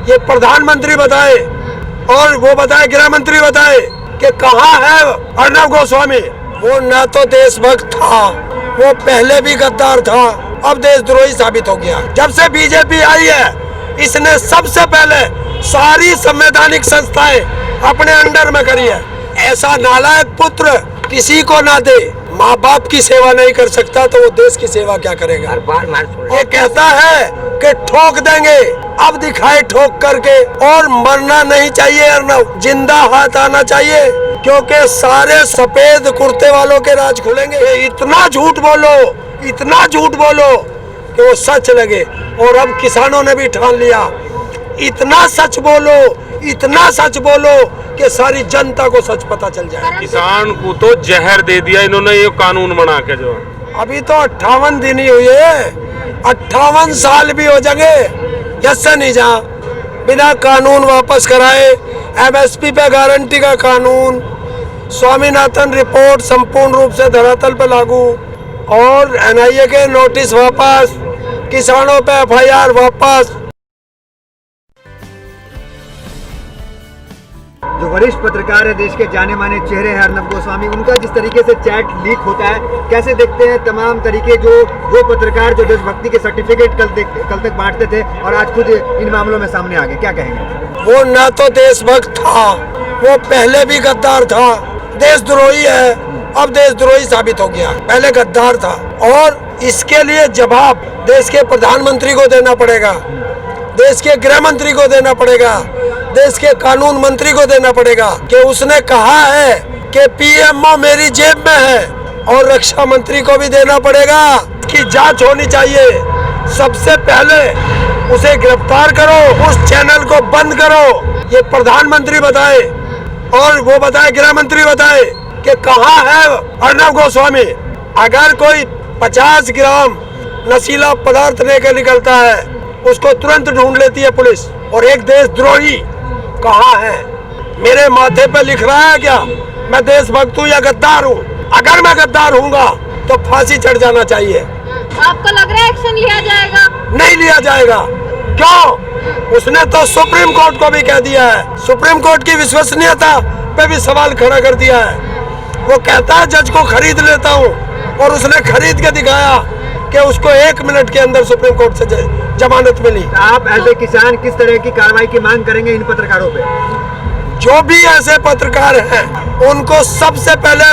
ये प्रधानमंत्री बताए और वो बताए, गृह मंत्री बताए कि कहाँ है अर्नब गोस्वामी। वो न तो देशभक्त था, वो पहले भी गद्दार था, अब देशद्रोही साबित हो गया। जब से बीजेपी आई है, इसने सबसे पहले सारी संवैधानिक संस्थाएं अपने अंडर में करी है। ऐसा नालायक पुत्र किसी को ना दे। माँ बाप की सेवा नहीं कर सकता तो वो देश की सेवा क्या करेगा। ये कहता है कि ठोक देंगे, अब दिखाए ठोक करके। और मरना नहीं चाहिए अर्नब, जिंदा हाथ आना चाहिए, क्योंकि सारे सफेद कुर्ते वालों के राज खुलेंगे। इतना झूठ बोलो, इतना झूठ बोलो कि वो सच लगे। और अब किसानों ने भी ठान लिया, इतना सच बोलो, इतना सच बोलो कि सारी जनता को सच पता चल जाए। किसान को तो जहर दे दिया इन्होंने, ये कानून बना के। जो अभी तो 58 दिन ही हुए, 58 साल भी हो जाएंगे यसे नहीं जा बिना कानून वापस कराए। एमएसपी पे गारंटी का कानून, स्वामीनाथन रिपोर्ट संपूर्ण रूप से धरातल पे लागू, और एनआईए के नोटिस वापस, किसानों पे एफआईआर वापस। जो वरिष्ठ पत्रकार है, देश के जाने माने चेहरे हैं अर्नब गोस्वामी, उनका जिस तरीके से चैट लीक होता है, कैसे देखते हैं तमाम तरीके जो वो पत्रकार जो देशभक्ति के सर्टिफिकेट कल तक बांटते थे और आज खुद इन मामलों में सामने आ गए, क्या कहेंगे? वो न तो देशभक्त था, वो पहले भी गद्दार था, देशद्रोही है, अब देशद्रोही साबित हो गया, पहले गद्दार था। और इसके लिए जवाब देश के प्रधानमंत्री को देना पड़ेगा, देश के गृह मंत्री को देना पड़ेगा, देश के कानून मंत्री को देना पड़ेगा कि उसने कहा है कि पीएमओ मेरी जेब में है। और रक्षा मंत्री को भी देना पड़ेगा कि जांच होनी चाहिए। सबसे पहले उसे गिरफ्तार करो, उस चैनल को बंद करो। ये प्रधानमंत्री बताए और वो बताए, गृह मंत्री बताए कि कहाँ है अर्नब गोस्वामी। अगर कोई 50 ग्राम नशीला पदार्थ लेकर निकलता है, उसको तुरंत ढूंढ लेती है पुलिस। और एक देशद्रोही कहाँ है? मेरे माथे पे लिख रहा है क्या मैं देशभक्त हूँ या गद्दार हूँ? अगर मैं गद्दार हूँगा तो फांसी चढ़ जाना चाहिए। आपको लग रहा है एक्शन लिया जाएगा? नहीं लिया जाएगा। क्यों? उसने तो सुप्रीम कोर्ट को भी कह दिया है, सुप्रीम कोर्ट की विश्वसनीयता पे भी सवाल खड़ा कर दिया है। वो कहता है जज को खरीद लेता हूँ, और उसने खरीद के दिखाया कि उसको 1 मिनट के अंदर सुप्रीम कोर्ट से जमानत मिली। आप एज ए किसान किस तरह की कार्रवाई की मांग करेंगे इन पत्रकारों पे? जो भी ऐसे पत्रकार हैं उनको सबसे पहले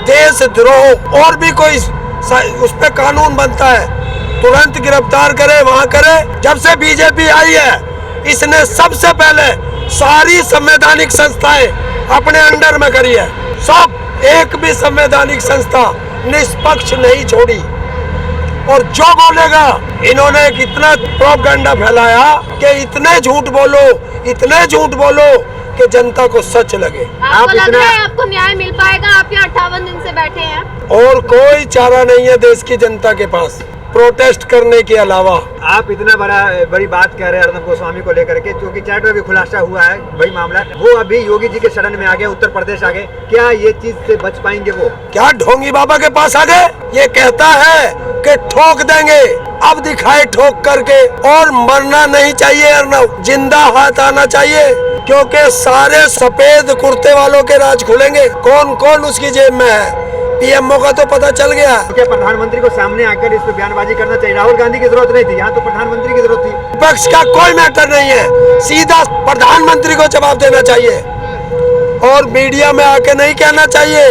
देशद्रोह, और भी कोई उस पे कानून बनता है, तुरंत गिरफ्तार करे, वहाँ करे। जब से बीजेपी आई है, इसने सबसे पहले सारी संवैधानिक संस्थाएं अपने अंडर में करी है। सब, एक भी संवैधानिक संस्था निष्पक्ष नहीं छोड़ी। और जो बोलेगा, इन्होंने इतना प्रोपेगेंडा फैलाया कि इतने झूठ बोलो, इतने झूठ बोलो कि जनता को सच लगे। आपको लग रहा है आपको न्याय मिल पाएगा? आप यहाँ 58 दिन से बैठे हैं और कोई चारा नहीं है देश की जनता के पास प्रोटेस्ट करने के अलावा। आप इतना बड़ी बात कह रहे हैं अर्नब गोस्वामी को लेकर के, जो कि चैट में भी खुलासा हुआ है वही मामला, वो अभी योगी जी के शरण में आ गए, उत्तर प्रदेश आ गए। क्या ये चीज से बच पाएंगे वो? क्या ढोंगी बाबा के पास आ गए? ये कहता है कि ठोक देंगे, अब दिखाए ठोक करके। और मरना नहीं चाहिए अर्नब, जिंदा हाथ आना चाहिए, क्योंकि सारे सफेद कुर्ते वालों के राज खुलेंगे। कौन कौन उसकी जेब में है, पीएमओ का तो पता चल गया। क्या प्रधानमंत्री को सामने आकर इस पे बयानबाजी करना चाहिए? राहुल गांधी की जरूरत नहीं थी, यहाँ तो प्रधानमंत्री की जरूरत थी। विपक्ष का कोई मैटर नहीं है, सीधा प्रधानमंत्री को जवाब देना चाहिए। और मीडिया में आके नहीं कहना चाहिए,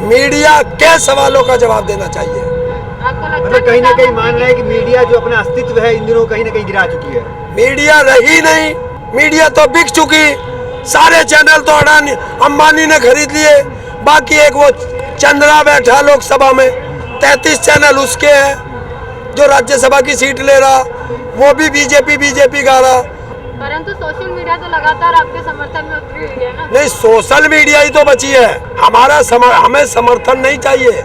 मीडिया के सवालों का जवाब देना चाहिए। मतलब कहीं ना कहीं मान रहे हैं कि मीडिया जो अपना अस्तित्व है इन दिनों कहीं ना कहीं गिरा चुकी है। मीडिया रही नहीं, मीडिया तो बिक चुकी। सारे चैनल तो अडानी अंबानी ने खरीद लिए। बाकी एक वो चंद्रा बैठा लोकसभा में, 33 चैनल उसके हैं। जो राज्यसभा की सीट ले रहा वो भी बीजेपी गा रहा। परंतु सोशल मीडिया तो लगातार आपके समर्थन में उतरी हुई है ना? नहीं, सोशल मीडिया ही तो बची है। हमें समर्थन नहीं चाहिए,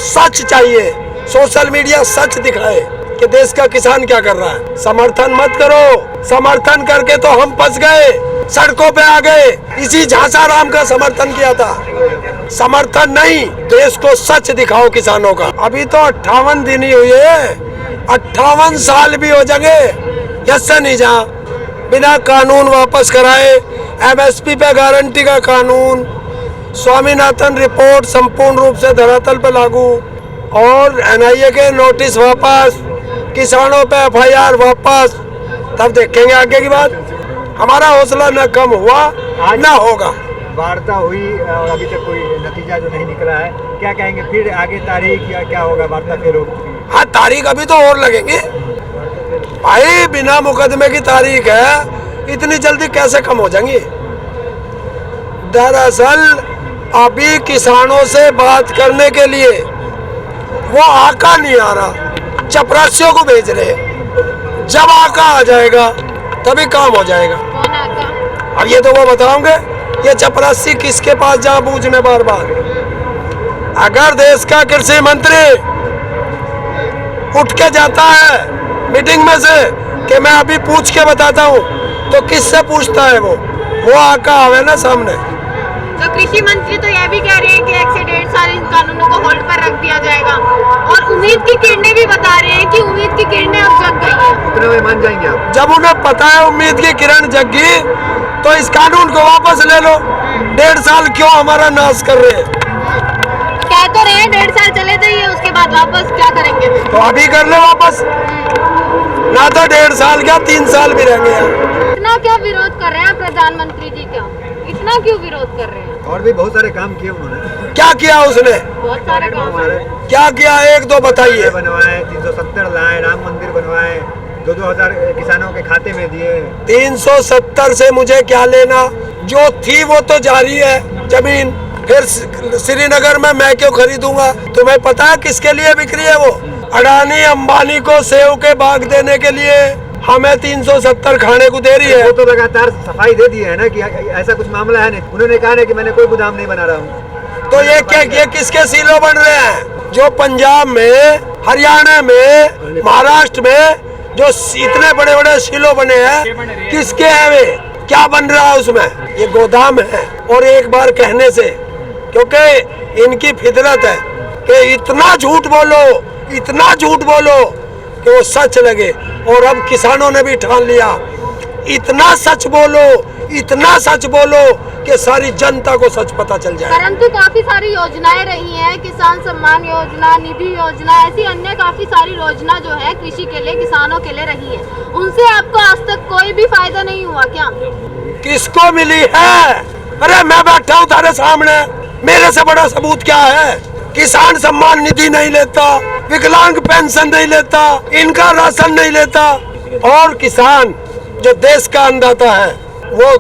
सच चाहिए। सोशल मीडिया सच दिखाए कि देश का किसान क्या कर रहा है। समर्थन मत करो, समर्थन करके तो हम फंस गए, सड़कों पे आ गए। इसी झांसा राम का समर्थन किया था, समर्थन नहीं। देश को सच दिखाओ किसानों का। अभी तो 58 दिन ही हुए, 58 साल भी हो जाएंगे यसे नहीं जा बिना कानून वापस कराए, एमएसपी पे गारंटी का कानून, स्वामीनाथन रिपोर्ट संपूर्ण रूप से धरातल पर लागू और एनआईए के नोटिस वापस, किसानों पे एफआईआर वापस, तब देखेंगे आगे की बात। हमारा हौसला न कम हुआ न होगा। वार्ता हुई और अभी तक कोई नतीजा जो नहीं निकला है, क्या कहेंगे फिर आगे तारीख या क्या होगा? वार्ता फिर होगी? हाँ, तारीख अभी तो और लगेंगी भाई, बिना मुकदमे की तारीख है, इतनी जल्दी कैसे कम हो जाएंगी? दरअसल अभी किसानों से बात करने के लिए वो आका नहीं आ रहा, चपरासियों को भेज रहे। जब आका आ जाएगा तभी काम हो जाएगा। कौन आका? अब ये तो वो बताओगे, ये चपरासी किसके पास जहाँ पूछने बार बार। अगर देश का कृषि मंत्री उठ के जाता है मीटिंग में से कि मैं अभी पूछ के बताता हूँ, तो किससे पूछता है वो आका आवे ना सामने। तो कृषि मंत्री तो यह भी कह रहे हैं कि 1 से 1.5 साल इन कानूनों को होल्ड पर रख दिया जाएगा और उम्मीद की किरणें भी बता रहे हैं कि उम्मीद की किरणें अब जग गई हैं। उतने में मान जाएंगे आप? जब उन्हें पता है उम्मीद की किरण जगी, तो इस कानून को वापस ले लो। 1.5 साल क्यों हमारा नाश कर रहे हैं? कह तो रहे हैं 1.5 साल चले जाइए, उसके बाद वापस क्या करेंगे? तो अभी कर ले वापस, ना तो 1.5 साल क्या 3 साल भी रहेंगे यार। इतना क्या विरोध कर रहे हैं प्रधानमंत्री जी? क्या इतना क्यों विरोध कर रहे हैं? और भी बहुत सारे काम किए उन्होंने। क्या किया उसने? बहुत सारे काम है। क्या किया, एक दो बताइए। बनवाए, 370 लाए, राम मंदिर बनवाए, 2-2 हजार किसानों के खाते में दिए। 370 से मुझे क्या लेना, जो थी वो तो जारी है जमीन। फिर श्रीनगर में मैं क्यों खरीदूंगा? तुम्हें पता है किसके लिए बिक्री है वो? अडानी अंबानी को सेव के बाग देने के लिए हमें 370 खाने को दे रही है। वो तो लगातार सफाई दे दी है ना कि ऐसा कुछ मामला है नहीं। उन्होंने कहा है कि मैंने कोई गोदाम नहीं बना रहा हूँ। तो ये किसके सीलो बन रहे हैं? जो पंजाब में, हरियाणा में, महाराष्ट्र में जो इतने बड़े बड़े सीलो बने हैं, किसके हैं वे? क्या बन रहा है उसमें? ये गोदाम है। और एक बार कहने से, क्योंकि इनकी फितरत है कि इतना झूठ बोलो, इतना झूठ बोलो कि वो सच लगे। और अब किसानों ने भी ठान लिया, इतना सच बोलो, इतना सच बोलो कि सारी जनता को सच पता चल जाए। परंतु काफी सारी योजनाएं रही हैं, किसान सम्मान योजना, निधि योजना, ऐसी अन्य काफी सारी योजना जो है कृषि के लिए, किसानों के लिए रही है। उनसे आपको आज तक कोई भी फायदा नहीं हुआ क्या? किसको मिली है? अरे मैं बैठा हूँ तारे सामने, मेरे से बड़ा सबूत क्या है? किसान सम्मान निधि नहीं लेता, विकलांग पेंशन नहीं लेता, इनका राशन नहीं लेता। और किसान जो देश का अन्नदाता है, वो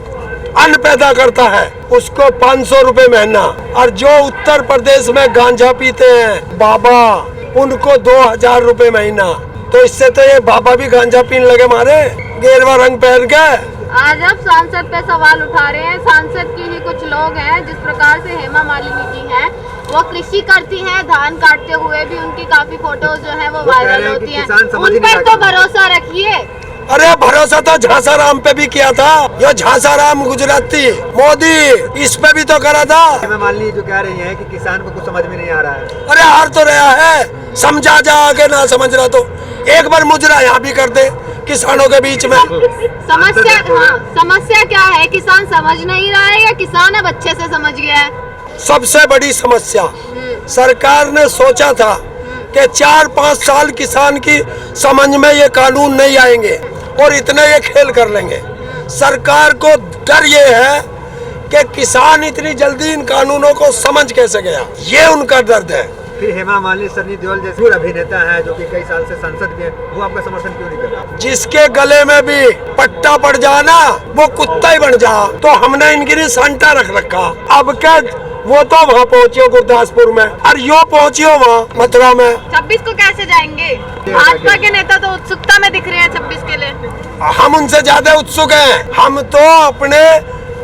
अन्न पैदा करता है, उसको 500 रुपए महीना। और जो उत्तर प्रदेश में गांजा पीते हैं बाबा, उनको 2000 रुपए महीना। तो इससे तो ये बाबा भी गांजा पीने लगे मारे, गेरवा रंग पहन के। आज आप सांसद पे सवाल उठा रहे हैं। सांसद की ही कुछ लोग हैं, जिस प्रकार से हेमा मालिनी जी हैं, वो कृषि करती हैं, धान काटते हुए भी उनकी काफी फोटोज जो है वो वायरल होती हैं। उन पर तो भरोसा रखिए। अरे भरोसा तो झांसा राम पे भी किया था। ये झांसा राम गुजराती मोदी, इस पे भी तो करा था। हेमा मालिनी जो कह रही है कि किसान को कुछ समझ में नहीं आ रहा है। अरे हार तो रहा है, समझा जा आगे, ना समझ रहा तो एक बार मुजरा यहाँ भी कर दे किसानों के बीच में। समस्या क्या है? किसान समझ नहीं रहा है या किसान अब अच्छे से समझ गया है? सबसे बड़ी समस्या, सरकार ने सोचा था कि 4-5 साल किसान की समझ में ये कानून नहीं आएंगे और इतने ये खेल कर लेंगे। सरकार को डर ये है कि किसान इतनी जल्दी इन कानूनों को समझ कैसे गया, ये उनका दर्द है। फिर हेमा मालिनी, सनी देओल जैसे अभिनेता है जो कि कई साल से सांसद भी है, वो आपका समर्थन क्यों नहीं करता? जिसके गले में भी पट्टा पड़ जा ना, वो कुत्ता ही बन जा। तो हमने इनके लिए सांटा रख रखा। अब क्या वो तो वहाँ पहुँचियो गुरदासपुर में, और यो पहुँचियो वहाँ मथुरा में। 26 को कैसे जाएंगे? भाजपा के नेता तो उत्सुकता में दिख रहे हैं 26 के लिए। हम उनसे ज्यादा उत्सुक हैं। हम तो अपने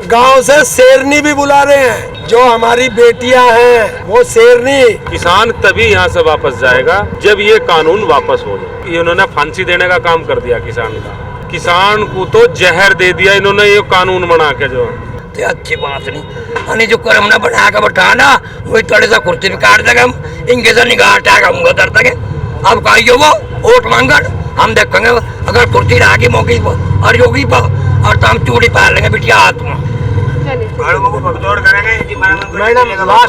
गांव से शेरनी भी बुला रहे हैं, जो हमारी बेटियां हैं वो शेरनी। किसान तभी यहाँ से वापस जाएगा जब ये कानून वापस हो जाए। ये उन्होंने फांसी देने का काम कर दिया किसान का। किसान को तो जहर दे दिया इन्होंने ये कानून बना के। जो तो अच्छी बात नहीं, अने जो कर हमने बना के बैठाना, वही थोड़े सा कुर्सी भी काट देगा हम, इनके से निगाह हटा के हम दर तक। अब कहिए वो वोट मांगकर हम देखेंगे अगर कुर्सी रहेगी मौके पर और योगी पर और तो हम चूड़ी पहन लेंगे बिटिया हाथ में। चलिए मैडम लास्ट